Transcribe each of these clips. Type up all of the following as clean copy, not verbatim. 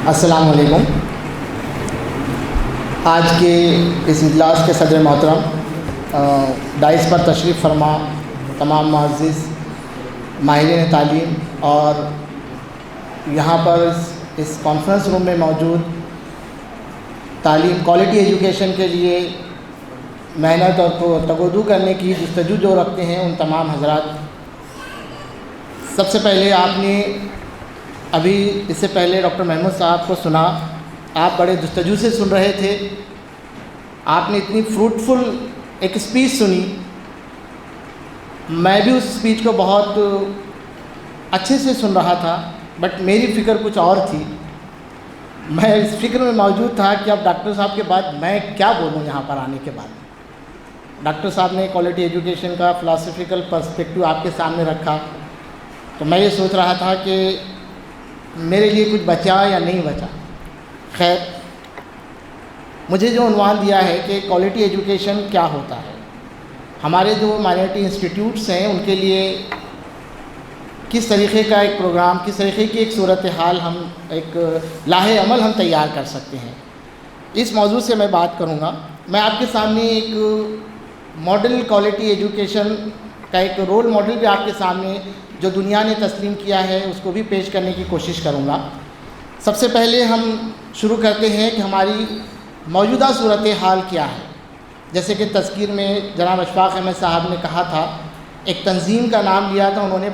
السلام علیکم۔ آج کے اس اجلاس کے صدر محترم، دائز پر تشریف فرما تمام معزز ماہرین تعلیم اور یہاں پر اس کانفرنس روم میں موجود تعلیم کوالٹی ایجوکیشن کے لیے محنت اور تگودو کرنے کی جستجو جو رکھتے ہیں، ان تمام حضرات، سب سے پہلے آپ نے ابھی اس سے پہلے ڈاکٹر محمود صاحب کو سنا، آپ بڑے جستجو سے سن رہے تھے، آپ نے اتنی فروٹفل ایک اسپیچ سنی۔ میں بھی اس اسپیچ کو بہت اچھے سے سن رہا تھا، بٹ میری فکر کچھ اور تھی۔ میں اس فکر میں موجود تھا کہ اب ڈاکٹر صاحب کے بعد میں کیا بولوں یہاں پر آنے کے بعد۔ ڈاکٹر صاحب نے کوالٹی ایجوکیشن کا فلاسفیکل پرسپیکٹو آپ کے سامنے رکھا، تو میں یہ سوچ رہا تھا کہ میرے لیے کچھ بچا یا نہیں بچا۔ خیر، مجھے جو عنوان دیا ہے کہ کوالٹی ایجوکیشن کیا ہوتا ہے، ہمارے جو مائنرٹی انسٹیٹیوٹس ہیں ان کے لیے کس طریقے کا ایک پروگرام، کس طریقے کی ایک صورتحال ہم ایک لاہ عمل ہم تیار کر سکتے ہیں، اس موضوع سے میں بات کروں گا۔ میں آپ کے سامنے ایک ماڈل کوالٹی ایجوکیشن کا ایک رول ماڈل بھی آپ کے سامنے جو دنیا نے تسلیم کیا ہے اس کو بھی پیش کرنے کی کوشش کروں گا۔ سب سے پہلے ہم شروع کرتے ہیں کہ ہماری موجودہ صورتحال کیا ہے۔ جیسے کہ تذکیر میں جناب اشفاق احمد صاحب نے کہا تھا، ایک تنظیم کا نام لیا تھا انہوں نے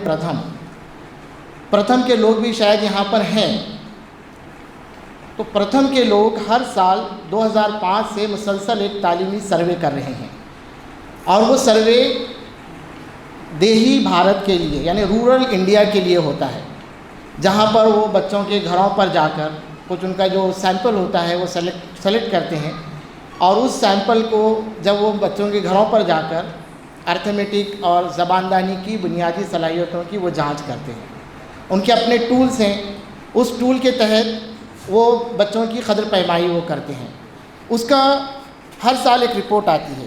پرتھم کے لوگ بھی شاید یہاں پر ہیں۔ تو پرتھم کے لوگ ہر سال 2005 سے مسلسل ایک تعلیمی سروے کر رہے ہیں، اور وہ سروے دیہی بھارت کے لیے یعنی رورل انڈیا کے لیے ہوتا ہے، جہاں پر وہ بچوں کے گھروں پر جا کر کچھ ان کا جو سیمپل ہوتا ہے وہ سلیکٹ کرتے ہیں، اور اس سیمپل کو جب وہ بچوں کے گھروں پر جا کر ارتھمیٹک اور زباندانی کی بنیادی صلاحیتوں کی وہ جانچ کرتے ہیں۔ ان کے اپنے ٹولز ہیں، اس ٹول کے تحت وہ بچوں کی قدر پیمائی وہ کرتے ہیں۔ اس کا ہر سال ایک رپورٹ آتی ہے۔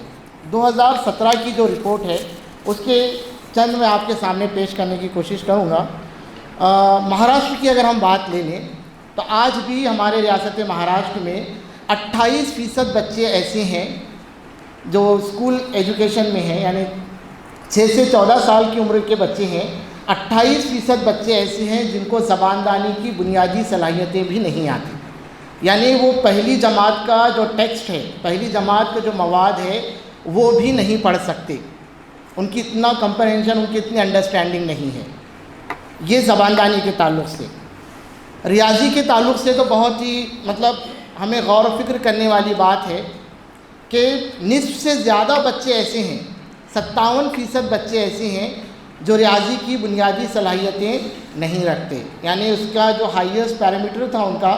2017 کی جو رپورٹ ہے اس کے چند میں آپ کے سامنے پیش کرنے کی کوشش کروں گا۔ مہاراشٹر کی اگر ہم بات لے لیں تو آج بھی ہمارے ریاست مہاراشٹر میں 28% بچے ایسے ہیں جو اسکول ایجوکیشن میں ہیں، یعنی 6 سے 14 سال کی عمر کے بچے ہیں۔ 28% بچے ایسے ہیں جن کو زباندانی کی بنیادی صلاحیتیں بھی نہیں آتی، یعنی وہ پہلی جماعت کا جو ٹیکسٹ ہے، پہلی جماعت کا جو مواد ہے وہ بھی نہیں پڑھ سکتے، ان کی اتنا کمپریہنشن، ان کی اتنی انڈرسٹینڈنگ نہیں ہے۔ یہ زباندانی کے تعلق سے۔ ریاضی کے تعلق سے تو بہت ہی ہمیں غور و فکر کرنے والی بات ہے کہ نصف سے زیادہ بچے ایسے ہیں، 57% بچے ایسے ہیں جو ریاضی کی بنیادی صلاحیتیں نہیں رکھتے، یعنی اس کا جو ہائیسٹ پیرامیٹر تھا ان کا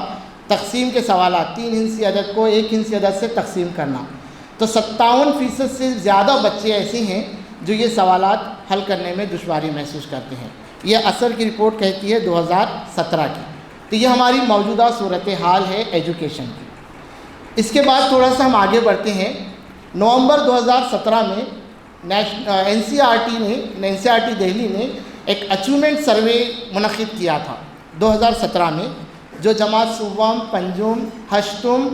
تقسیم کے سوالات، 3 ہندسی عدد کو 1 ہندسی عدد سے تقسیم کرنا، تو 57% سے زیادہ بچے ایسے ہیں جو یہ سوالات حل کرنے میں دشواری محسوس کرتے ہیں۔ یہ اثر کی رپورٹ کہتی ہے 2017 کی۔ تو یہ ہماری موجودہ صورتحال ہے ایجوکیشن کی۔ اس کے بعد تھوڑا سا ہم آگے بڑھتے ہیں۔ نومبر 2017 میں N C R T Delhi نے ایک اچیومنٹ سروے منعقد کیا تھا 2017 میں، جو جماعت سوم، پنجم، ہشتم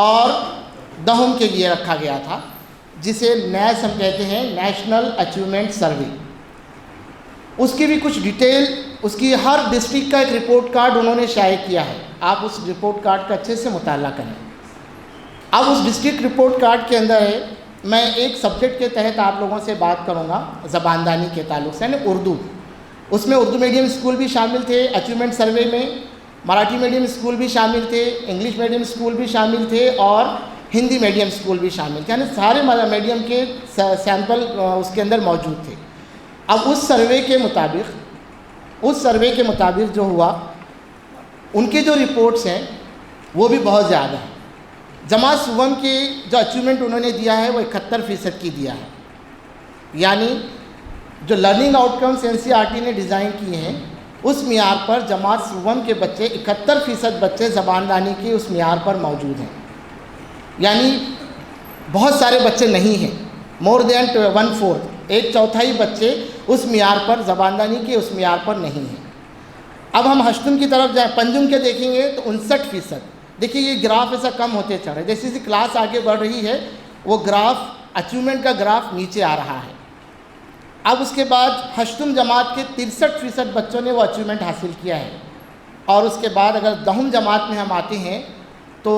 اور دہم کے لیے رکھا گیا تھا، جسے نیس ہم کہتے ہیں، نیشنل اچیومنٹ سروے۔ اس کی بھی کچھ ڈیٹیل، اس کی ہر ڈسٹرکٹ کا ایک رپورٹ کارڈ انہوں نے شائع کیا ہے، آپ اس رپورٹ کارڈ کا اچھے سے مطالعہ کریں۔ اب اس ڈسٹرکٹ رپورٹ کارڈ کے اندر ہے، میں ایک سبجیکٹ کے تحت آپ لوگوں سے بات کروں گا زباندانی کے تعلق سے، یعنی اردو۔ اس میں اردو میڈیم اسکول بھی شامل تھے اچیومنٹ سروے میں، مراٹھی میڈیم اسکول بھی شامل تھے، انگلش میڈیم اسکول بھی شامل تھے، اور ہندی میڈیم اسکول بھی شامل تھے، یعنی سارے میڈیم کے سیمپل اس کے اندر موجود تھے۔ اب اس سروے کے مطابق جو ہوا، ان کے جو رپورٹس ہیں وہ بھی بہت زیادہ ہیں۔ جماعت سوم کے جو اچیومنٹ انہوں نے دیا ہے وہ 71% کی دیا ہے، یعنی جو لرننگ آؤٹ کمس این سی آر ٹی نے ڈیزائن کیے ہیں اس معیار پر جماعت سوم کے بچے 71% بچے زباندانی کے اس معیار پر موجود ہیں، یعنی بہت سارے بچے نہیں ہیں، مور دین 1/4، 1/4 بچے اس معیار پر، زباندانی کے اس معیار پر نہیں ہیں۔ اب ہم ہشتم کی طرف جائیں، پنجم کے دیکھیں گے تو 59%. دیکھیے یہ گراف ایسا کم ہوتے چڑھ رہا ہے، جیسے جیسے کلاس آگے بڑھ رہی ہے وہ گراف اچیومنٹ کا گراف نیچے آ رہا ہے. اب اس کے بعد ہشتم جماعت کے 63% بچوں نے وہ اچیومنٹ حاصل کیا ہے، اور اس کے بعد اگر دہم جماعت میں ہم آتے ہیں تو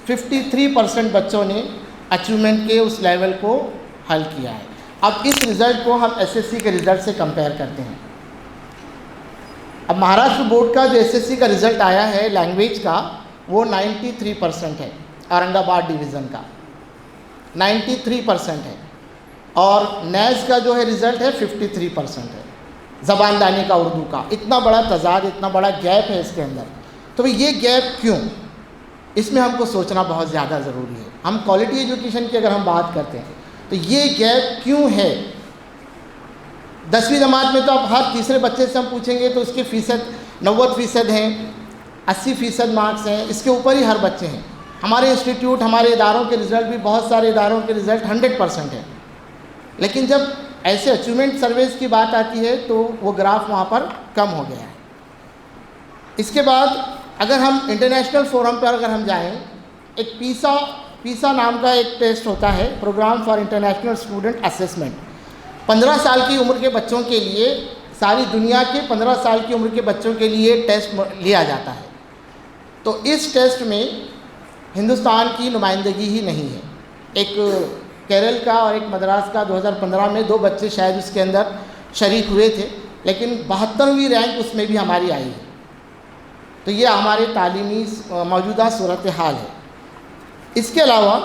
53% بچوں نے اچیومنٹ کے اس لیول کو حل کیا ہے. اب اس رزلٹ کو ہم ایس ایس سی کے رزلٹ سے کمپیئر کرتے ہیں. اب مہاراشٹر بورڈ کا جو ایس ایس سی کا رزلٹ آیا ہے لینگویج کا وہ 93% ہے، اورنگ آباد ڈویژن کا 93% ہے، اور نیز کا جو ہے رزلٹ ہے 53% ہے زبان دانی کا اردو کا. اتنا بڑا تضاد، اتنا بڑا گیپ ہے اس کے اندر. تو یہ گیپ کیوں؟ اس میں ہم کو سوچنا بہت زیادہ ضروری ہے. ہم کوالٹی ایجوکیشن کی اگر ہم بات کرتے ہیں تو یہ گیپ کیوں ہے؟ 10ویں جماعت میں تو اب ہر تیسرے بچے سے ہم پوچھیں گے تو اس کے فیصد 90% ہیں، 80% مارکس ہیں، اس کے اوپر ہی ہر بچے ہیں. ہمارے انسٹیٹیوٹ، ہمارے اداروں کے رزلٹ بھی، بہت سارے اداروں کے رزلٹ 100% ہیں، لیکن جب ایسے اچیومنٹ سرویز کی بات آتی ہے تو وہ گراف وہاں پر کم ہو گیا ہے. اس کے بعد اگر ہم انٹرنیشنل فورم پر اگر ہم جائیں، ایک پیسا نام کا ایک ٹیسٹ ہوتا ہے، Programme for International Student Assessment. 15 سال کی عمر کے بچوں کے لیے، ساری دنیا کے 15 سال کی عمر کے بچوں کے لیے ٹیسٹ لیا جاتا ہے. تو اس ٹیسٹ میں ہندوستان کی نمائندگی ہی نہیں ہے. ایک کیرل کا اور ایک مدراس کا 2015 میں 2 بچے شاید اس کے اندر شریک ہوئے تھے، لیکن 72ویں رینک اس میں بھی ہماری آئی ہے. تو یہ ہمارے تعلیمی موجودہ صورتحال ہے. اس کے علاوہ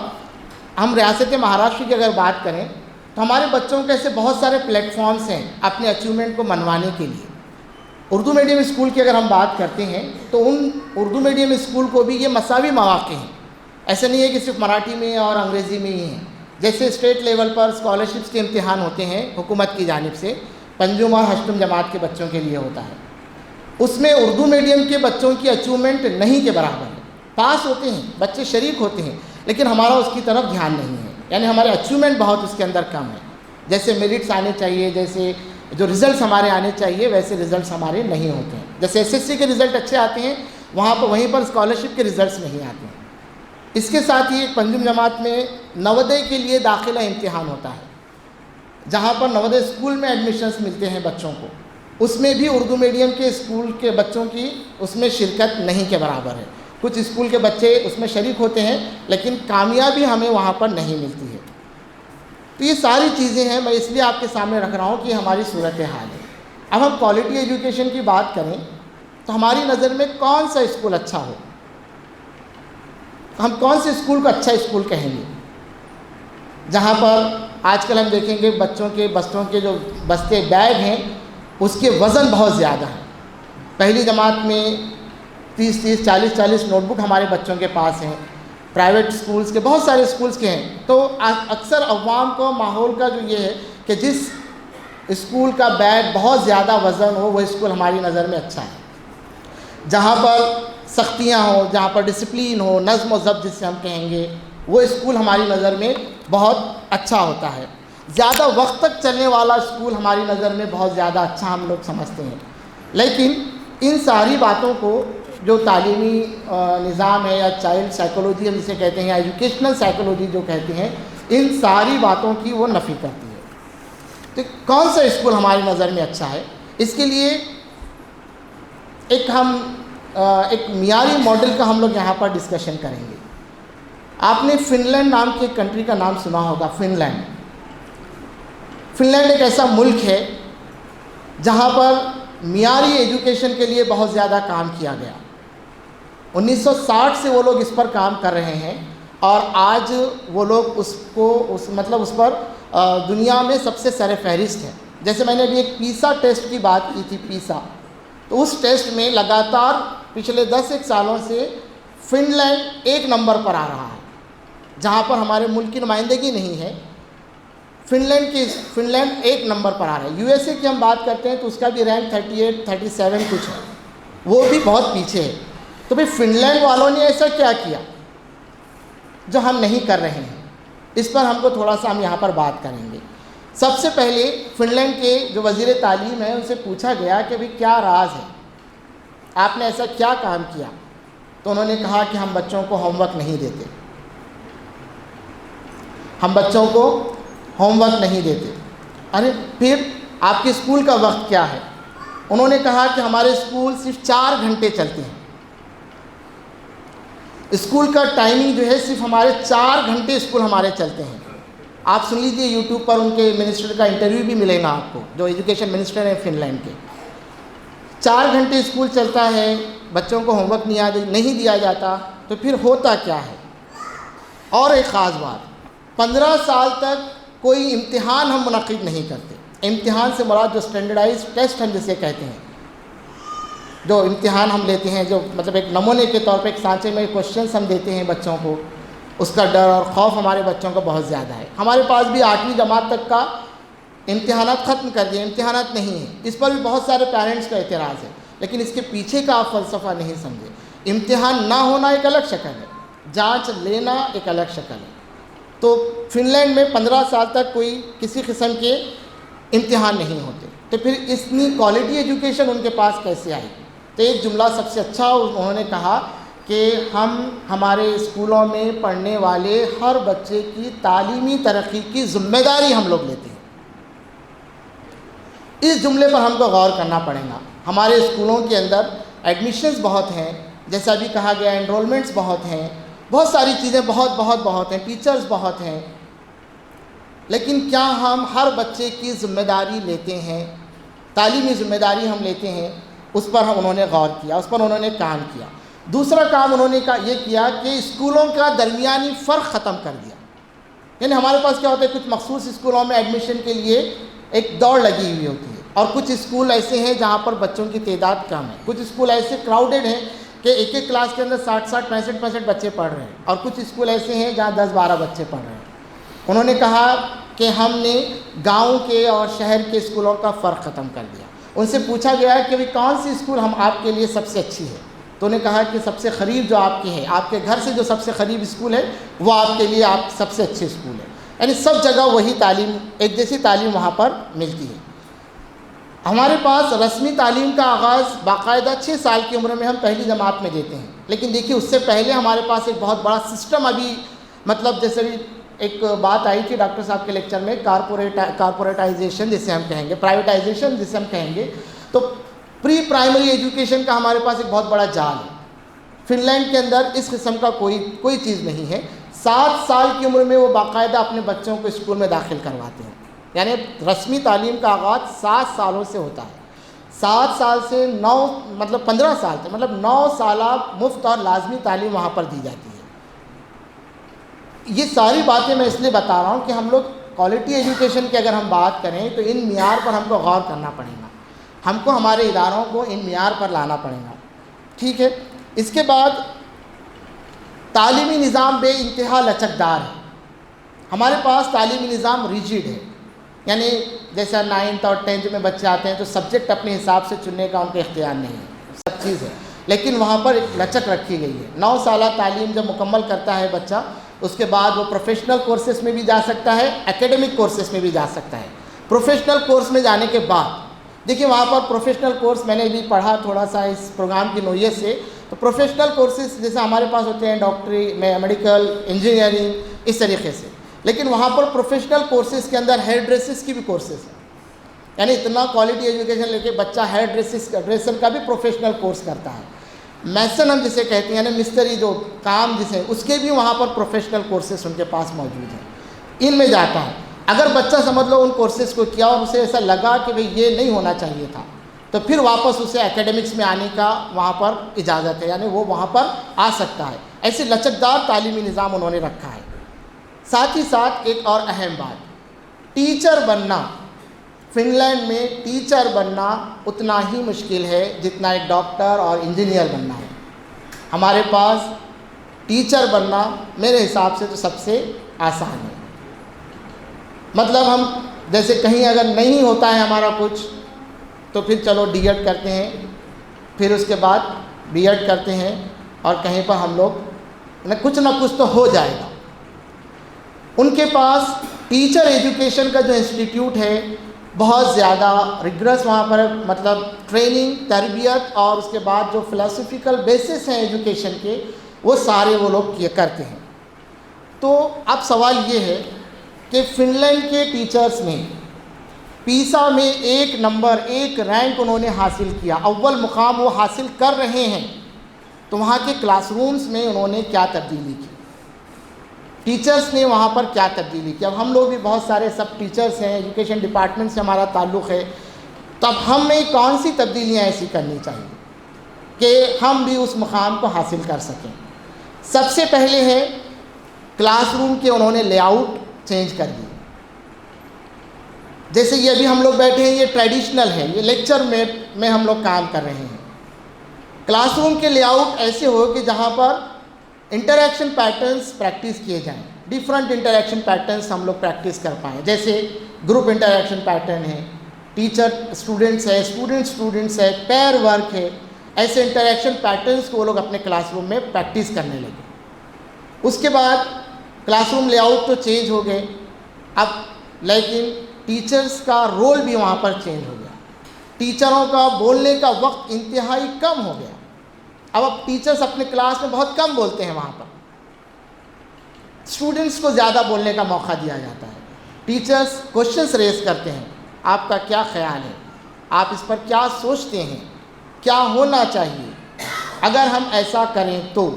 ہم ریاست مہاراشٹر کی اگر بات کریں تو ہمارے بچوں کے ایسے بہت سارے پلیٹ فارمز ہیں اپنے اچیومنٹ کو منوانے کے لیے. اردو میڈیم اسکول کی اگر ہم بات کرتے ہیں تو ان اردو میڈیم اسکول کو بھی یہ مساوی مواقع ہیں. ایسا نہیں ہے کہ صرف مراٹھی میں اور انگریزی میں ہی ہیں. جیسے اسٹیٹ لیول پر اسکالرشپس کے امتحان ہوتے ہیں حکومت کی جانب سے، پنجم اور ہشتم جماعت کے بچوں کے لیے ہوتا ہے، اس میں اردو میڈیم کے بچوں کی اچیومنٹ نہیں کے برابر ہے. پاس ہوتے ہیں بچے، شریک ہوتے ہیں، لیکن ہمارا اس کی طرف دھیان نہیں ہے. یعنی ہمارے اچیومنٹ بہت اس کے اندر کم ہے. جیسے میرٹس آنے چاہیے، جیسے جو رزلٹس ہمارے آنے چاہیے ویسے رزلٹس ہمارے نہیں ہوتے ہیں. جیسے ایس ایس سی کے رزلٹ اچھے آتے ہیں وہیں پر اسکالرشپ کے رزلٹس نہیں آتے ہیں. اس کے ساتھ ہی ایک پنجم جماعت میں نوودے کے لیے داخلہ امتحان ہوتا ہے، جہاں پر نوودے اسکول میں ایڈمیشنس ملتے ہیں بچوں کو. اس میں بھی اردو میڈیم کے اسکول کے بچوں کی اس میں شرکت نہیں کے برابر ہے. کچھ اسکول کے بچے اس میں شریک ہوتے ہیں لیکن کامیابی ہمیں وہاں پر نہیں ملتی ہے. تو یہ ساری چیزیں ہیں، میں اس لیے آپ کے سامنے رکھ رہا ہوں کہ ہماری صورتحال ہے. اب ہم کوالٹی ایجوکیشن کی بات کریں تو ہماری نظر میں کون سا اسکول اچھا ہو، ہم کون سے اسکول کو اچھا اسکول کہیں گے؟ جہاں پر آج کل ہم دیکھیں گے بچوں کے بستوں کے جو بستے بیگ ہیں اس کے وزن بہت زیادہ ہیں. پہلی جماعت میں 30 40 نوٹ بک ہمارے بچوں کے پاس ہیں. پرائیویٹ اسکولس کے بہت سارے اسکولس کے ہیں. تو اکثر عوام کو ماحول کا جو یہ ہے کہ جس اسکول کا بیگ بہت زیادہ وزن ہو وہ اسکول ہماری نظر میں اچھا ہے. جہاں پر سختیاں ہوں، جہاں پر ڈسپلین ہو، نظم و ضبط جس سے ہم کہیں گے، وہ اسکول ہماری نظر میں بہت اچھا ہوتا ہے. زیادہ وقت تک چلنے والا اسکول ہماری نظر میں بہت زیادہ اچھا ہم لوگ سمجھتے ہیں. لیکن ان ساری باتوں کو جو تعلیمی نظام ہے یا چائلڈ سائیکولوجی ہم جسے کہتے ہیں یا ایجوکیشنل سائیکولوجی جو کہتے ہیں، ان ساری باتوں کی وہ نفی کرتی ہے. تو کون سا اسکول ہماری نظر میں اچھا ہے؟ اس کے لیے ایک معیاری ماڈل کا ہم لوگ یہاں پر ڈسکشن کریں گے. آپ نے فن لینڈ نام کی ایک کنٹری کا نام سنا ہوگا. فن لینڈ ایک ایسا ملک ہے جہاں پر معیاری ایجوکیشن کے لیے بہت زیادہ کام کیا گیا. 1960 سے وہ لوگ اس پر کام کر رہے ہیں اور آج وہ لوگ اس پر دنیا میں سب سے سر فہرست ہے. جیسے میں نے ابھی ایک پیسا ٹیسٹ کی بات کی تھی، پیسا، تو اس ٹیسٹ میں لگاتار پچھلے 10 سالوں سے فن لینڈ 1 نمبر پر آ رہا ہے. جہاں پر ہمارے ملک کی نمائندگی نہیں ہے، فن لینڈ 1 نمبر پر آ رہا ہے. یو ایس اے کی ہم بات کرتے ہیں تو اس کا بھی رینک 38 37 کچھ ہے، وہ بھی بہت پیچھے ہے. تو بھئی فن لینڈ والوں نے ایسا کیا کیا جو ہم نہیں کر رہے ہیں؟ اس پر ہم کو تھوڑا سا ہم یہاں پر بات کریں گے. سب سے پہلے فن لینڈ کے جو وزیر تعلیم ہیں ان سے پوچھا گیا کہ بھئی کیا راز ہے، آپ نے ایسا کیا کام کیا؟ تو انہوں نے کہا کہ ہم بچوں کو ہوم ورک نہیں دیتے، ہم بچوں کو ہوم ورک نہیں دیتے۔ ارے پھر آپ کے اسکول کا وقت کیا ہے؟ انہوں نے کہا کہ ہمارے اسکول صرف 4 گھنٹے چلتے ہیں، اسکول کا ٹائمنگ جو ہے صرف ہمارے 4 گھنٹے اسکول ہمارے چلتے ہیں۔ آپ سن لیجیے، یوٹیوب پر ان کے منسٹر کا انٹرویو بھی ملے گا آپ کو، جو ایجوکیشن منسٹر ہیں فن لینڈ کے۔ 4 گھنٹے اسکول چلتا ہے، بچوں کو ہوم ورک نہیں دیا جاتا، تو پھر ہوتا کیا ہے؟ اور ایک خاص بات، 15 سال تک کوئی امتحان ہم منعقد نہیں کرتے۔ امتحان سے مراد جو اسٹینڈرڈائز ٹیسٹ ہم جسے کہتے ہیں، جو امتحان ہم لیتے ہیں، جو مطلب ایک نمونے کے طور پہ ایک سانچے میں کوشچنس ہم دیتے ہیں بچوں کو، اس کا ڈر اور خوف ہمارے بچوں کو بہت زیادہ ہے۔ ہمارے پاس بھی 8ویں جماعت تک کا امتحانات ختم کر دیے، امتحانات نہیں ہیں۔ اس پر بھی بہت سارے پیرنٹس کا اعتراض ہے، لیکن اس کے پیچھے کا آپ فلسفہ نہیں سمجھے۔ امتحان نہ ہونا ایک الگ شکل ہے، جانچ لینا ایک الگ شکل ہے۔ تو فن لینڈ میں 15 سال تک کوئی کسی قسم کے امتحان نہیں ہوتے، تو پھر اتنی کوالٹی ایجوکیشن ان کے پاس کیسے آئی؟ تو ایک جملہ سب سے اچھا انہوں نے کہا کہ ہم ہمارے اسکولوں میں پڑھنے والے ہر بچے کی تعلیمی ترقی کی ذمہ داری ہم لوگ لیتے ہیں۔ اس جملے پر ہم کو غور کرنا پڑے گا۔ ہمارے اسکولوں کے اندر ایڈمیشنز بہت ہیں، جیسا ابھی کہا گیا انرولمنٹس بہت ہیں، بہت ساری چیزیں بہت ہیں، ٹیچرز بہت ہیں، لیکن کیا ہم ہر بچے کی ذمہ داری لیتے ہیں؟ تعلیمی ذمہ داری ہم لیتے ہیں؟ اس پر انہوں نے غور کیا، اس پر انہوں نے کام کیا۔ دوسرا کام انہوں نے یہ کیا کہ اسکولوں کا درمیانی فرق ختم کر دیا۔ یعنی ہمارے پاس کیا ہوتا ہے، کچھ مخصوص اسکولوں میں ایڈمیشن کے لیے ایک دوڑ لگی ہوئی ہوتی ہے، اور کچھ اسکول ایسے ہیں جہاں پر بچوں کی تعداد کم ہے، کچھ اسکول ایسے کراؤڈڈ ہیں کہ ایک ایک کلاس کے اندر 60 65 بچے پڑھ رہے ہیں، اور کچھ اسکول ایسے ہیں جہاں 10 12 بچے پڑھ رہے ہیں۔ انہوں نے کہا کہ ہم نے گاؤں کے اور شہر کے اسکولوں کا فرق ختم کر دیا۔ ان سے پوچھا گیا کہ بھی کون سی اسکول ہم آپ کے لیے سب سے اچھی ہے، تو انہوں نے کہا کہ سب سے قریب جو آپ کی ہے، آپ کے گھر سے جو سب سے قریب اسکول ہے، وہ آپ کے لیے آپ سب سے اچھے اسکول ہے۔ یعنی سب جگہ وہی تعلیم، ایک جیسی تعلیم وہاں پر ملتی ہے۔ ہمارے پاس رسمی تعلیم کا آغاز باقاعدہ 6 سال کی عمر میں ہم پہلی جماعت میں دیتے ہیں، لیکن دیکھیے اس سے پہلے ہمارے پاس ایک بہت بڑا سسٹم ابھی، مطلب جیسے بھی ایک بات آئی تھی ڈاکٹر صاحب کے لیکچر میں، کارپوریٹائزیشن جسے ہم کہیں گے، پرائیویٹائزیشن جسے ہم کہیں گے، تو پری پرائمری ایجوکیشن کا ہمارے پاس ایک بہت بڑا جال ہے۔ فن لینڈ کے اندر اس قسم کا کوئی چیز نہیں ہے۔ 7 سال کی عمر میں وہ باقاعدہ اپنے بچوں کو اسکول میں داخل کرواتے ہیں، یعنی رسمی تعلیم کا آغاز 7 سالوں سے ہوتا ہے۔ 7 سال سے 15 سال تک، مطلب 9 سالہ مفت اور لازمی تعلیم وہاں پر دی جاتی ہے۔ یہ ساری باتیں میں اس لیے بتا رہا ہوں کہ ہم لوگ کوالٹی ایجوکیشن کی اگر ہم بات کریں تو ان معیار پر ہم کو غور کرنا پڑے گا، ہم کو ہمارے اداروں کو ان معیار پر لانا پڑے گا، ٹھیک ہے۔ اس کے بعد تعلیمی نظام بے انتہا لچکدار ہے۔ ہمارے پاس تعلیمی نظام ریجڈ ہے، یعنی جیسا 9th اور 10th میں بچے آتے ہیں تو سبجیکٹ اپنے حساب سے چننے کا ان کا اختیار نہیں ہے، سب چیز ہے، لیکن وہاں پر ایک لچک رکھی گئی ہے۔ 9 سالہ تعلیم جب مکمل کرتا ہے بچہ، اس کے بعد وہ پروفیشنل کورسز میں بھی جا سکتا ہے، ایکیڈمک کورسز میں بھی جا سکتا ہے۔ پروفیشنل کورس میں جانے کے بعد دیکھیے وہاں پر پروفیشنل کورس میں نے بھی پڑھا تھوڑا سا اس پروگرام کی نوعیت سے، تو پروفیشنل کورسز جیسے ہمارے پاس ہوتے ہیں ڈاکٹری میں، میڈیکل انجینئرنگ، اس طریقے سے، لیکن وہاں پر پروفیشنل کورسز کے اندر ہیئر ڈریسز کی بھی کورسز ہیں، یعنی اتنا کوالٹی ایجوکیشن لے کے بچہ ہیئر ڈریسر کا بھی پروفیشنل کورس کرتا ہے۔ میسن ہم جسے کہتے ہیں، یعنی مستری جو کام جسے، اس کے بھی وہاں پر پروفیشنل کورسز ان کے پاس موجود ہیں، ان میں جاتا ہے۔ اگر بچہ سمجھ لو ان کورسز کو کیا اور اسے ایسا لگا کہ بھئی یہ نہیں ہونا چاہیے تھا، تو پھر واپس اسے ایکیڈمکس میں آنے کا وہاں پر اجازت ہے، یعنی وہ وہاں پر آ سکتا ہے۔ ایسے لچکدار تعلیمی نظام انہوں نے رکھا ہے۔ ساتھ ہی ساتھ ایک اور اہم بات، ٹیچر بننا، فن لینڈ میں ٹیچر بننا اتنا ہی مشکل ہے جتنا ایک ڈاکٹر اور انجینئر بننا ہے۔ ہمارے پاس ٹیچر بننا میرے حساب سے تو سب سے آسان ہے، مطلب ہم جیسے کہیں اگر نہیں ہوتا ہے ہمارا کچھ تو پھر چلو ڈی ایڈ کرتے ہیں، پھر اس کے بعد بی ایڈ کرتے ہیں، اور کہیں پر ہم لوگ کچھ نہ کچھ تو ہو جائے گا۔ ان کے پاس ٹیچر ایجوکیشن کا جو انسٹیٹیوٹ ہے بہت زیادہ ریگرس وہاں پر مطلب ٹریننگ، تربیت، اور اس کے بعد جو فلسفیکل بیسس ہیں ایجوکیشن کے، وہ سارے وہ لوگ کرتے ہیں۔ تو اب سوال یہ ہے کہ فن لینڈ کے ٹیچرز نے پیسا میں 1 نمبر 1 رینک انہوں نے حاصل کیا، اول مقام وہ حاصل کر رہے ہیں، تو وہاں کے کلاس رومز میں انہوں نے کیا تبدیلی کی، ٹیچرز نے وہاں پر کیا تبدیلی کی۔ اب ہم لوگ بھی بہت سارے سب ٹیچرز ہیں، ایجوکیشن ڈپارٹمنٹ سے ہمارا تعلق ہے، تو اب ہمیں کون سی تبدیلیاں ایسی کرنی چاہیے کہ ہم بھی اس مقام کو حاصل کر سکیں۔ سب سے پہلے ہے کلاس روم کے انہوں نے لے آؤٹ چینج کر دی۔ جیسے یہ ابھی ہم لوگ بیٹھے ہیں، یہ ٹریڈیشنل ہے، یہ لیکچر میں ہم لوگ کام کر رہے ہیں۔ کلاس روم کے لے آؤٹ ایسے ہو کہ جہاں پر انٹریکشن پیٹرنز پریکٹس کیے جائیں، ڈیفرنٹ انٹریکشن پیٹرنز ہم لوگ پریکٹس کر پائیں، جیسے گروپ انٹریکشن پیٹرن ہے، ٹیچر اسٹوڈنٹس ہے، اسٹوڈنٹس ہے، پیئر ورک ہے، ایسے انٹریکشن پیٹرنز کو وہ لوگ اپنے کلاس روم میں پریکٹس کرنے لگے۔ اس کے بعد کلاس روم لے آؤٹ تو چینج ہو گئے، اب لیکن ٹیچرز کا رول بھی وہاں پر چینج ہو گیا، ٹیچروں کا بولنے کا وقت انتہائی کم ہو گیا۔ اب ٹیچرز اپنے کلاس میں بہت کم بولتے ہیں، وہاں پر اسٹوڈنٹس کو زیادہ بولنے کا موقع دیا جاتا ہے۔ ٹیچرز کوشچنس ریز کرتے ہیں، آپ کا کیا خیال ہے، آپ اس پر کیا سوچتے ہیں، کیا ہونا چاہیے، اگر ہم ایسا کریں تو،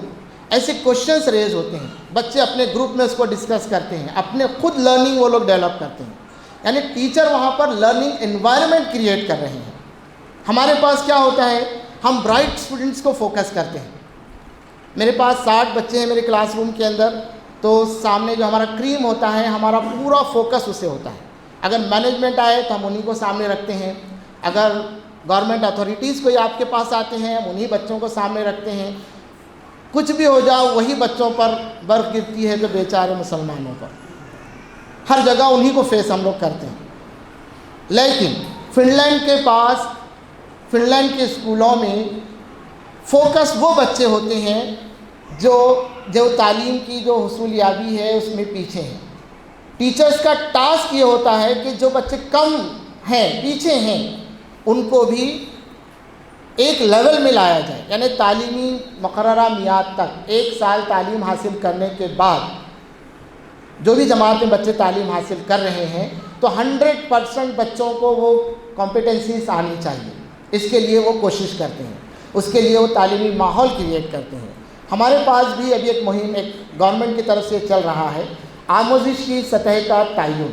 ایسے کوشچنس ریز ہوتے ہیں، بچے اپنے گروپ میں اس کو ڈسکس کرتے ہیں، اپنے خود لرننگ وہ لوگ ڈیولپ کرتے ہیں، یعنی ٹیچر وہاں پر لرننگ انوائرمنٹ کریٹ کر رہے ہیں۔ ہمارے پاس کیا ہوتا ہے، ہم برائٹ اسٹوڈنٹس کو فوکس کرتے ہیں۔ میرے پاس 60 بچے ہیں میرے کلاس روم کے اندر، تو سامنے جو ہمارا کریم ہوتا ہے، ہمارا پورا فوکس اسے ہوتا ہے۔ اگر مینجمنٹ آئے تو ہم انہیں کو سامنے رکھتے ہیں، اگر گورنمنٹ اتھارٹیز کوئی آپ کے پاس آتے ہیں، ہم انہیں بچوں کو سامنے رکھتے ہیں۔ کچھ بھی ہو جاؤ وہی بچوں پر برف گرتی ہے، جو بیچارے مسلمانوں پر، ہر جگہ انہی کو فیس ہم لوگ کرتے ہیں۔ لیکن فن لینڈ کے اسکولوں میں فوکس وہ بچے ہوتے ہیں جو تعلیم کی جو حصول یابی ہے اس میں پیچھے ہیں۔ ٹیچرز کا ٹاسک یہ ہوتا ہے کہ جو بچے کم ہیں، پیچھے ہیں، ان کو بھی ایک لیول میں لایا جائے، یعنی تعلیمی مقررہ میعاد تک 1 سال تعلیم حاصل کرنے کے بعد جو بھی جماعت میں بچے تعلیم حاصل کر رہے ہیں، تو 100% بچوں کو وہ کمپیٹنسیز آنی چاہیے۔ اس کے لیے وہ کوشش کرتے ہیں، اس کے لیے وہ تعلیمی ماحول کریٹ کرتے ہیں۔ ہمارے پاس بھی ابھی ایک مہم ایک گورنمنٹ کی طرف سے چل رہا ہے، آموزش کی سطح کا تعین،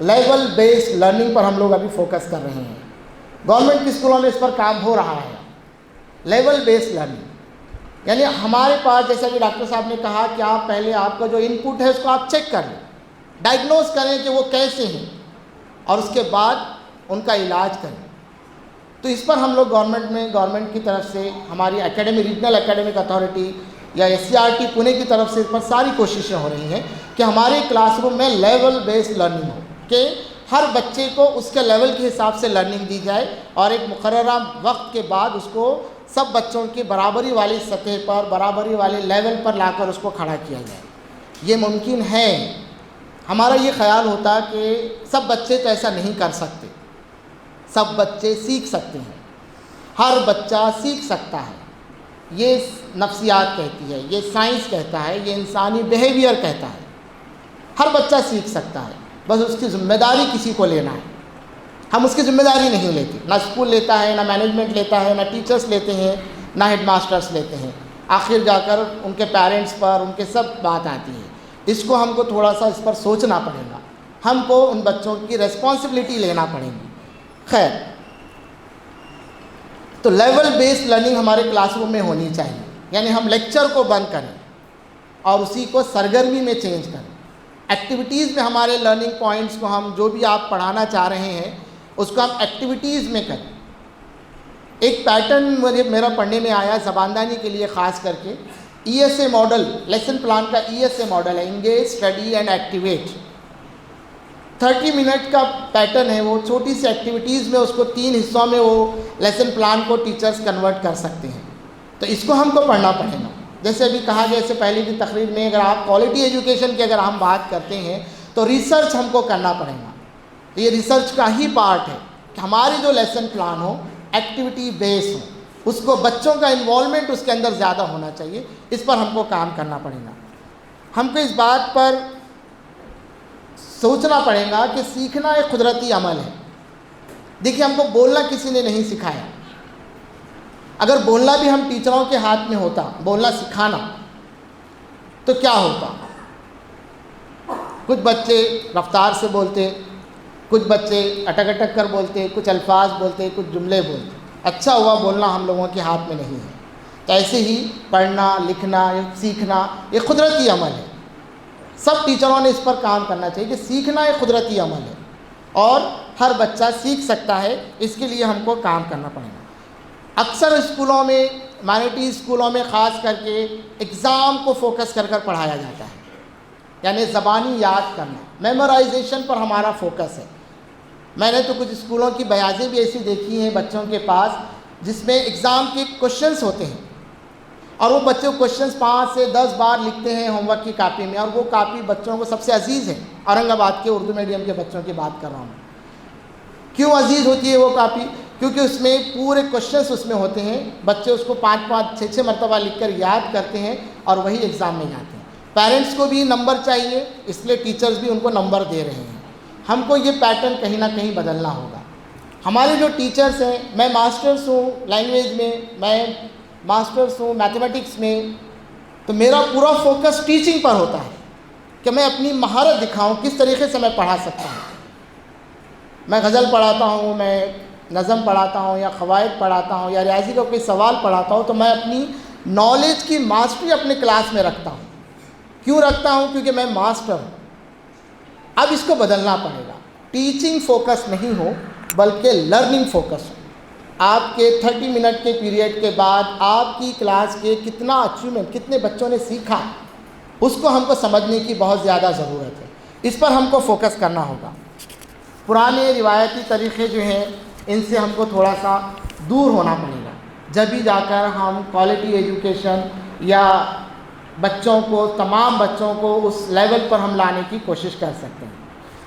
لیول بیسڈ لرننگ پر ہم لوگ ابھی فوکس کر رہے ہیں۔ گورنمنٹ کے اسکولوں میں اس پر کام ہو رہا ہے، لیول بیسڈ لرننگ، یعنی ہمارے پاس جیسا کہ ڈاکٹر صاحب نے کہا کہ آپ پہلے آپ کا جو ان پٹ ہے اس کو آپ چیک کر لیں، ڈائگنوز کریں کہ وہ کیسے ہیں، اور اس کے بعد ان کا علاج کریں۔ تو اس پر ہم لوگ گورنمنٹ کی طرف سے، ہماری ریجنل اکیڈمک اتھارٹی یا SCRT پونے کی طرف سے اس پر ساری کوششیں ہو رہی ہیں کہ ہمارے کلاس روم میں لیول بیسڈ لرننگ ہو، کہ ہر بچے کو اس کے لیول کے حساب سے لرننگ دی جائے، اور ایک مقررہ وقت کے بعد اس کو سب بچوں کی برابری والی سطح پر، برابری والے لیول پر لا کر اس کو کھڑا کیا جائے۔ یہ ممکن ہے۔ ہمارا یہ خیال ہوتا کہ سب بچے تو ایسا نہیں کر سکتے، سب بچے سیکھ سکتے ہیں، ہر بچہ سیکھ سکتا ہے، یہ نفسیات کہتی ہے، یہ سائنس کہتا ہے، یہ انسانی بیہیویئر کہتا ہے، ہر بچہ سیکھ سکتا ہے، بس اس کی ذمہ داری کسی کو لینا ہے۔ ہم اس کی ذمہ داری نہیں لیتے، نہ اسکول لیتا ہے، نہ مینجمنٹ لیتا ہے، نہ ٹیچرز لیتے ہیں، نہ ہیڈ ماسٹرز لیتے ہیں، آخر جا کر ان کے پیرنٹس پر ان کے سب بات آتی ہے۔ اس کو ہم کو تھوڑا سا اس پر سوچنا پڑے گا، ہم کو ان بچوں کی ریسپانسبلٹی لینا پڑے گی۔ خیر، تو لیول بیسڈ لرننگ ہمارے کلاس روم میں ہونی چاہیے، یعنی ہم لیکچر کو بند کریں اور اسی کو سرگرمی میں چینج کریں، ایکٹیویٹیز میں ہمارے لرننگ پوائنٹس کو، ہم جو بھی آپ پڑھانا چاہ رہے ہیں اس کو ہم ایکٹیویٹیز میں کریں۔ ایک پیٹرن میرا پڑھنے میں آیا زباندانی کے لیے، خاص کر کے ESA ماڈل، لیسن پلان کا ESA ماڈل ہے، engage, study and activate. 30 minute کا پیٹرن ہے، وہ چھوٹی سی ایکٹیویٹیز میں اس کو 3 حصوں میں وہ لیسن پلان کو ٹیچرز کنورٹ کر سکتے ہیں۔ تو اس کو ہم کو پڑھنا پڑے گا۔ جیسے ابھی کہا گیا، اس سے پہلے کی تقریر میں، اگر آپ کوالٹی ایجوکیشن کی اگر ہم بات کرتے ہیں تو ریسرچ ہم کو کرنا پڑے گا، یہ ریسرچ کا ہی پارٹ ہے کہ ہماری جو لیسن پلان ہو ایکٹیویٹی بیس ہو، اس کو بچوں کا انوالومنٹ اس کے اندر زیادہ ہونا چاہیے. اس پر ہم کو کام کرنا پڑے گا. ہم کو اس بات پر سوچنا پڑے گا کہ سیکھنا ایک قدرتی عمل ہے. دیکھیے ہم کو بولنا کسی نے نہیں سکھایا. اگر بولنا بھی ہم ٹیچروں کے ہاتھ میں ہوتا، بولنا سکھانا، تو کیا ہوتا؟ کچھ بچے رفتار سے بولتے، کچھ بچے اٹک اٹک کر بولتے، کچھ الفاظ بولتے، کچھ جملے بولتے. اچھا ہوا بولنا ہم لوگوں کے ہاتھ میں نہیں ہے. تو ایسے ہی پڑھنا، لکھنا، سیکھنا یہ قدرتی عمل ہے. سب ٹیچروں نے اس پر کام کرنا چاہیے کہ سیکھنا ایک قدرتی عمل ہے اور ہر بچہ سیکھ سکتا ہے. اس کے لیے ہم کو کام کرنا پڑے گا. اکثر اسکولوں میں، مائنورٹی اسکولوں میں خاص کر کے ایگزام کو فوکس کر کر پڑھایا جاتا ہے، یعنی زبانی یاد کرنا، میمورائزیشن پر ہمارا فوکس ہے. میں نے تو کچھ اسکولوں کی بیاضیں بھی ایسی دیکھی ہیں بچوں کے پاس جس میں ایگزام کے کوشچنس ہوتے ہیں اور وہ بچے کوشچنس 5 سے 10 بار لکھتے ہیں ہوم ورک کی کاپی میں، اور وہ کاپی بچوں کو سب سے عزیز ہے. اورنگ آباد کے اردو میڈیم کے بچوں کی بات کر رہا ہوں. کیوں عزیز ہوتی ہے وہ کاپی؟ کیونکہ اس میں پورے کوشچنس اس میں ہوتے ہیں. بچے اس کو 5 6 مرتبہ لکھ کر یاد کرتے ہیں اور وہی ایگزام میں جاتے ہیں. پیرنٹس کو بھی نمبر چاہیے، اس لیے ٹیچرز بھی ان کو نمبر دے رہے ہیں. ہم کو یہ پیٹرن کہیں نہ کہیں بدلنا ہوگا. ہمارے جو ٹیچرز ہیں، میں ماسٹرز ہوں لینگویج میں، میں ماسٹرز ہوں میتھمیٹکس میں، تو میرا پورا فوکس ٹیچنگ پر ہوتا ہے کہ میں اپنی مہارت دکھاؤں کس طریقے سے میں پڑھا سکتا ہوں. میں غزل پڑھاتا ہوں، میں نظم پڑھاتا ہوں، یا قواعد پڑھاتا ہوں، یا ریاضی کا کوئی سوال پڑھاتا ہوں، تو میں اپنی نالج کی ماسٹری اپنے کلاس میں رکھتا ہوں. کیوں رکھتا ہوں؟ کیونکہ میں ماسٹر ہوں. اب اس کو بدلنا پڑے گا. ٹیچنگ فوکس نہیں ہو بلکہ لرننگ فوکس ہو. آپ کے 30 منٹ کے پیریڈ کے بعد آپ کی کلاس کے کتنا اچیومنٹ، کتنے بچوں نے سیکھا، اس کو ہم کو سمجھنے کی بہت زیادہ ضرورت ہے. اس پر ہم کو فوکس کرنا ہوگا. پرانے روایتی طریقے جو ہیں ان سے ہم کو تھوڑا سا دور ہونا پڑے گا، جب ہی جا کر ہم کوالٹی ایجوکیشن یا بچوں کو، تمام بچوں کو اس لیول پر ہم لانے کی کوشش کر سکتے ہیں.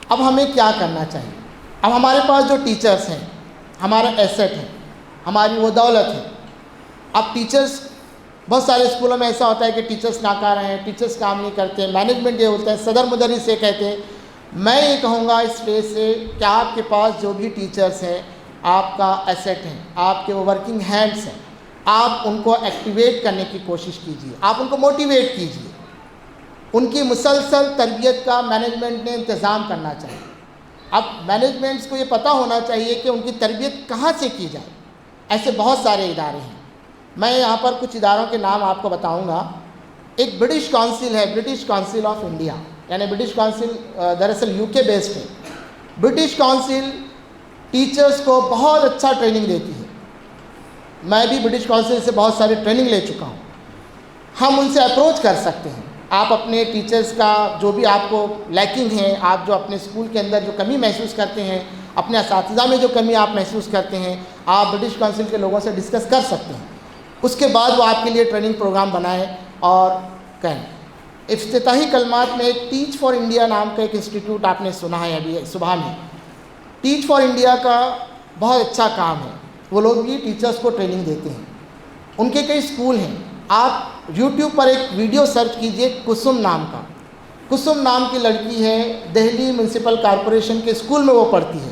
اب ہمیں کیا کرنا چاہیے؟ اب ہمارے پاس جو ٹیچرز ہیں ہمارا ایسٹ ہے، ہماری وہ دولت ہے. اب ٹیچرز، بہت سارے اسکولوں میں ایسا ہوتا ہے کہ ٹیچرز ناکار ہیں، ٹیچرز کام نہیں کرتے، مینجمنٹ یہ ہوتا ہے، صدر مدرس یہ کہتے ہیں. میں یہ کہوں گا اس اسٹیج سے کہ آپ کے پاس جو بھی ٹیچرز ہیں آپ کا ایسٹ ہیں، آپ کے وہ ورکنگ ہینڈس ہیں. آپ ان کو ایکٹیویٹ کرنے کی کوشش کیجیے، آپ ان کو موٹیویٹ کیجیے. ان کی مسلسل تربیت کا مینجمنٹ نے انتظام کرنا چاہیے. اب مینجمنٹس کو یہ پتہ ہونا چاہیے کہ ان کی تربیت کہاں سے کی جائے. ایسے بہت سارے ادارے ہیں. میں یہاں پر کچھ اداروں کے نام آپ کو بتاؤں گا. ایک برٹش کونسل ہے، برٹش کونسل آف انڈیا، یعنی برٹش کونسل دراصل یو کے بیسڈ ہے. برٹش کونسل ٹیچرز کو بہت اچھا ٹریننگ دیتی ہے. میں بھی برٹش کونسل سے بہت ساری ٹریننگ لے چکا ہوں. ہم ان سے اپروچ کر سکتے ہیں. آپ اپنے ٹیچرز کا جو بھی آپ کو لیکنگ ہے، آپ جو اپنے اسکول کے اندر جو کمی محسوس کرتے ہیں، اپنے اساتذہ میں جو کمی آپ محسوس کرتے ہیں، آپ برٹش کونسل کے لوگوں سے ڈسکس کر سکتے ہیں. اس کے بعد وہ آپ کے لیے ٹریننگ پروگرام بنائیں اور کہیں. افتتاحی کلمات میں ایک ٹیچ فار انڈیا نام کا ایک انسٹیٹیوٹ آپ نے سنا ہے ابھی صبح میں. ٹیچ فار انڈیا کا بہت اچھا کام ہے. وہ لوگ بھی ٹیچرز کو ٹریننگ دیتے ہیں. ان کے کئی اسکول ہیں. آپ یوٹیوب پر ایک ویڈیو سرچ کیجئے کسم نام کا. کسم نام کی لڑکی ہے، دہلی میونسپل کارپوریشن کے اسکول میں وہ پڑھتی ہے.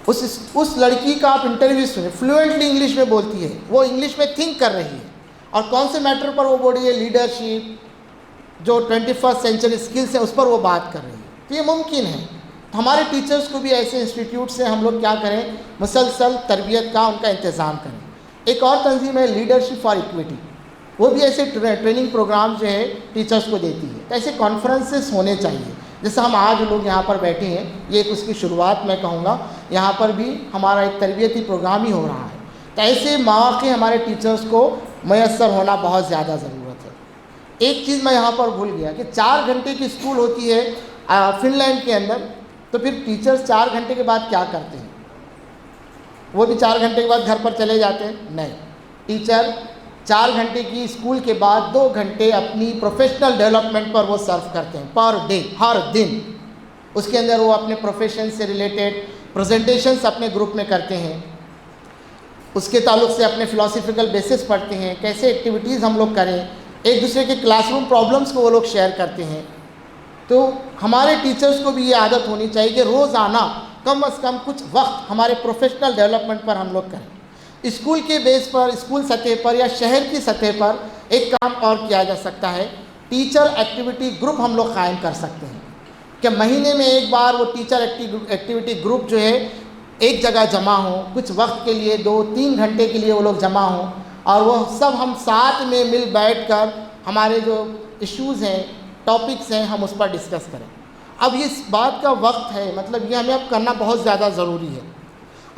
اس لڑکی کا آپ انٹرویو سنیں، فلوئنٹلی انگلش میں بولتی ہے. وہ انگلش میں تھنک کر رہی ہے اور کون سے میٹر پر وہ بول رہی ہے؟ لیڈرشپ، جو 21 سینچری اسکلس ہیں اس پر وہ بات کر رہی ہے. تو یہ ممکن ہے. ہمارے ٹیچرز کو بھی ایسے انسٹیٹیوٹ سے ہم لوگ کیا کریں؟ مسلسل تربیت کا ان کا انتظام کریں. ایک اور تنظیم ہے لیڈرشپ فار ایکویٹی. وہ بھی ایسے ٹریننگ پروگرام جو ہے ٹیچرز کو دیتی ہے. تو ایسے کانفرنسز ہونے چاہیے. جیسے ہم آج لوگ یہاں پر بیٹھے ہیں، یہ ایک اس کی شروعات میں کہوں گا. یہاں پر بھی ہمارا ایک تربیتی پروگرام ہی ہو رہا ہے. تو ایسے مواقع ہمارے ٹیچرز کو میسر ہونا بہت زیادہ ضرورت ہے. ایک چیز میں یہاں پر بھول گیا کہ 4 گھنٹے کی اسکول ہوتی ہے فن لینڈ کے اندر. تو پھر ٹیچرز 4 گھنٹے کے بعد کیا کرتے ہیں؟ وہ بھی 4 گھنٹے کے بعد گھر پر چلے جاتے ہیں؟ نہیں. ٹیچر 4 گھنٹے کی اسکول کے بعد 2 گھنٹے اپنی پروفیشنل ڈیولپمنٹ پر وہ صرف کرتے ہیں پر ڈے، ہر دن. اس کے اندر وہ اپنے پروفیشن سے ریلیٹڈ پریزنٹیشنس اپنے گروپ میں کرتے ہیں، اس کے تعلق سے اپنے فلاسفیکل بیسس پڑھتے ہیں، کیسے ایکٹیویٹیز ہم لوگ کریں، ایک دوسرے کے کلاس روم پرابلمس کو وہ لوگ شیئر کرتے ہیں۔ تو ہمارے ٹیچرز کو بھی یہ عادت ہونی چاہیے کہ روزانہ کم از کم کچھ وقت ہمارے پروفیشنل ڈیولپمنٹ پر ہم لوگ کریں۔ اسکول کے بیس پر، اسکول سطح پر یا شہر کی سطح پر ایک کام اور کیا جا سکتا ہے، ٹیچر ایکٹیویٹی گروپ ہم لوگ قائم کر سکتے ہیں کہ مہینے میں ایک بار وہ ٹیچر ایکٹیویٹی گروپ جو ہے ایک جگہ جمع ہوں، کچھ وقت کے لیے 2-3 گھنٹے کے لیے وہ لوگ جمع ہوں، اور وہ سب ہم ساتھ میں مل بیٹھ کر ہمارے جو ایشوز ہیں، ٹاپکس ہیں، ہم اس پر ڈسکس کریں۔ اب اس بات کا وقت ہے، مطلب یہ ہمیں اب کرنا بہت زیادہ ضروری ہے۔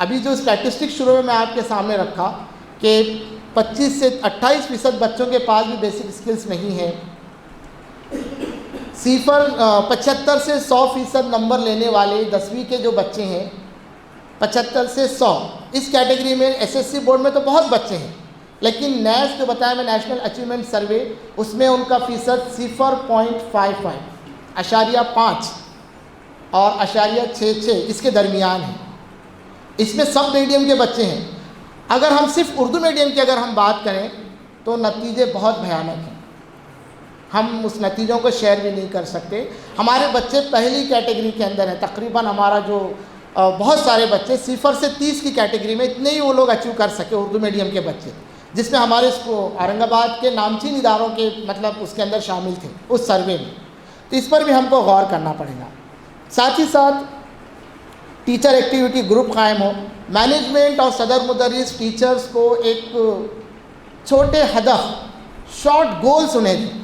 ابھی جو اسٹیٹسٹک شروع میں آپ کے سامنے رکھا کہ 25 سے 28% بچوں کے پاس بھی بیسک اسکلس نہیں ہیں، 75 سے 100% نمبر لینے والے 10ویں کے جو بچے ہیں، 75 سے 100 اس کیٹیگری میں ایس ایس سی بورڈ میں تو بہت بچے ہیں، لیکن نیس جو بتایا میں نیشنل اچیومنٹ سروے، اس میں ان کا فیصد 0.55 0.5 اور 0.66 اس کے درمیان ہے۔ اس میں سب میڈیم کے بچے ہیں۔ اگر ہم صرف اردو میڈیم کی اگر ہم بات کریں تو نتیجے بہت بھیانک ہیں، ہم اس نتیجوں کو شیئر بھی نہیں کر سکتے۔ ہمارے بچے پہلی کیٹیگری کے اندر ہیں، تقریباً ہمارا جو بہت سارے بچے 0 سے 30 کی کیٹیگری میں اتنے ہی وہ لوگ اچیو کر سکے اردو میڈیم کے بچے، جس میں ہمارے اورنگ آباد کے نامچین اداروں کے مطلب اس کے اندر شامل تھے اس سروے میں۔ تو اس پر بھی ہم کو غور کرنا پڑے گا۔ ساتھ ہی ساتھ ٹیچر ایکٹیویٹی گروپ قائم ہو، مینجمنٹ اور صدر مدرس ٹیچرز کو ایک چھوٹے ہدف، شارٹ گولز انہیں دیں،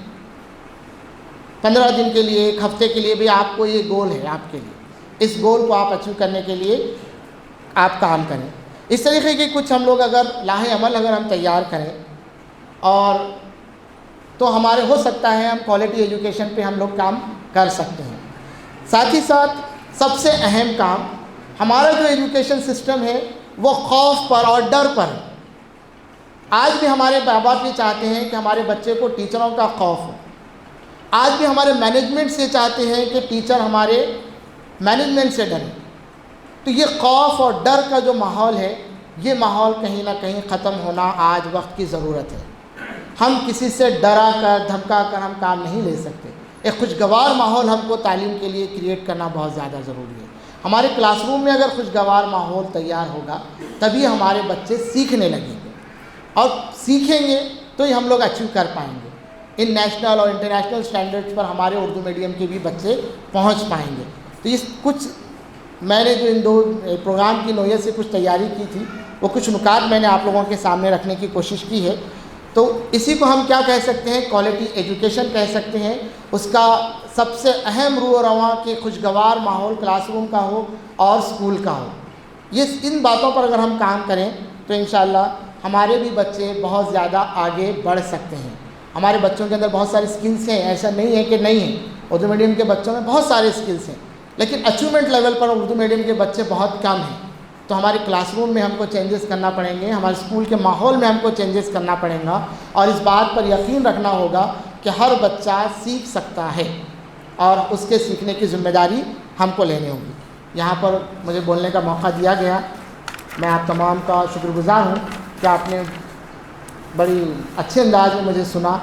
15 دن کے لیے، ایک ہفتے کے لیے بھی آپ کو یہ گول ہے آپ کے لیے، اس گول کو آپ اچیو کرنے کے لیے آپ کام کریں۔ اس طریقے کے کچھ ہم لوگ اگر لاہ عمل اگر ہم تیار کریں اور تو ہمارے ہو سکتا ہے ہم کوالٹی ایجوکیشن پہ ہم لوگ کام کر سکتے ہیں۔ ساتھ ہی ساتھ سب سے اہم کام، ہمارا جو ایجوکیشن سسٹم ہے وہ خوف پر اور ڈر پر ہے۔ آج بھی ہمارے ماں باپ یہ چاہتے ہیں کہ ہمارے بچے کو ٹیچروں کا خوف ہو، آج بھی ہمارے مینجمنٹ سے چاہتے ہیں کہ ٹیچر ہمارے مینجمنٹ سے ڈریں۔ تو یہ خوف اور ڈر کا جو ماحول ہے، یہ ماحول کہیں نہ کہیں ختم ہونا آج وقت کی ضرورت ہے۔ ہم کسی سے ڈرا کر دھمکا کر ہم کام نہیں لے سکتے۔ ایک خوشگوار ماحول ہم کو تعلیم کے لیے کریٹ کرنا بہت زیادہ ضروری ہے۔ ہمارے کلاس روم میں اگر خوشگوار ماحول تیار ہوگا تبھی ہمارے بچے سیکھنے لگیں گے، اور سیکھیں گے تو ہی ہم لوگ اچیو کر پائیں گے۔ ان نیشنل اور انٹرنیشنل سٹینڈرڈز پر ہمارے اردو میڈیم کے بھی بچے پہنچ پائیں گے۔ تو اس کچھ میں نے جو ان 2 پروگرام کی نوعیت سے کچھ تیاری کی تھی، وہ کچھ نکات میں نے آپ لوگوں کے سامنے رکھنے کی کوشش کی ہے۔ تو اسی کو ہم کیا کہہ سکتے ہیں، کوالٹی ایجوکیشن کہہ سکتے ہیں۔ اس کا سب سے اہم رو و رواں کہ خوشگوار ماحول کلاس روم کا ہو اور اسکول کا ہو۔ ان باتوں پر اگر ہم کام کریں تو انشاءاللہ ہمارے بھی بچے بہت زیادہ آگے بڑھ سکتے ہیں۔ ہمارے بچوں کے اندر بہت سارے اسکلس ہیں، ایسا نہیں ہے کہ نہیں ہیں، اردو میڈیم کے بچوں میں بہت سارے اسکلس ہیں، لیکن اچیومنٹ لیول پر اردو میڈیم کے بچے بہت کم ہیں۔ تو ہمارے کلاس روم میں ہم کو چینجز کرنا پڑیں گے، ہمارے اسکول کے ماحول میں ہم کو چینجز کرنا پڑیں گا، اور اس بات پر یقین رکھنا ہوگا کہ ہر بچہ سیکھ سکتا ہے اور اس کے سیکھنے کی ذمہ داری ہم کو لینی ہوگی۔ یہاں پر مجھے بولنے کا موقع دیا گیا، میں آپ تمام کا شکر گزار ہوں کہ آپ نے بڑی اچھے انداز میں مجھے سنا۔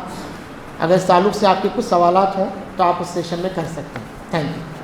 اگر اس تعلق سے آپ کے کچھ سوالات ہوں تو آپ اس سیشن میں کر سکتے ہیں۔ Thank you.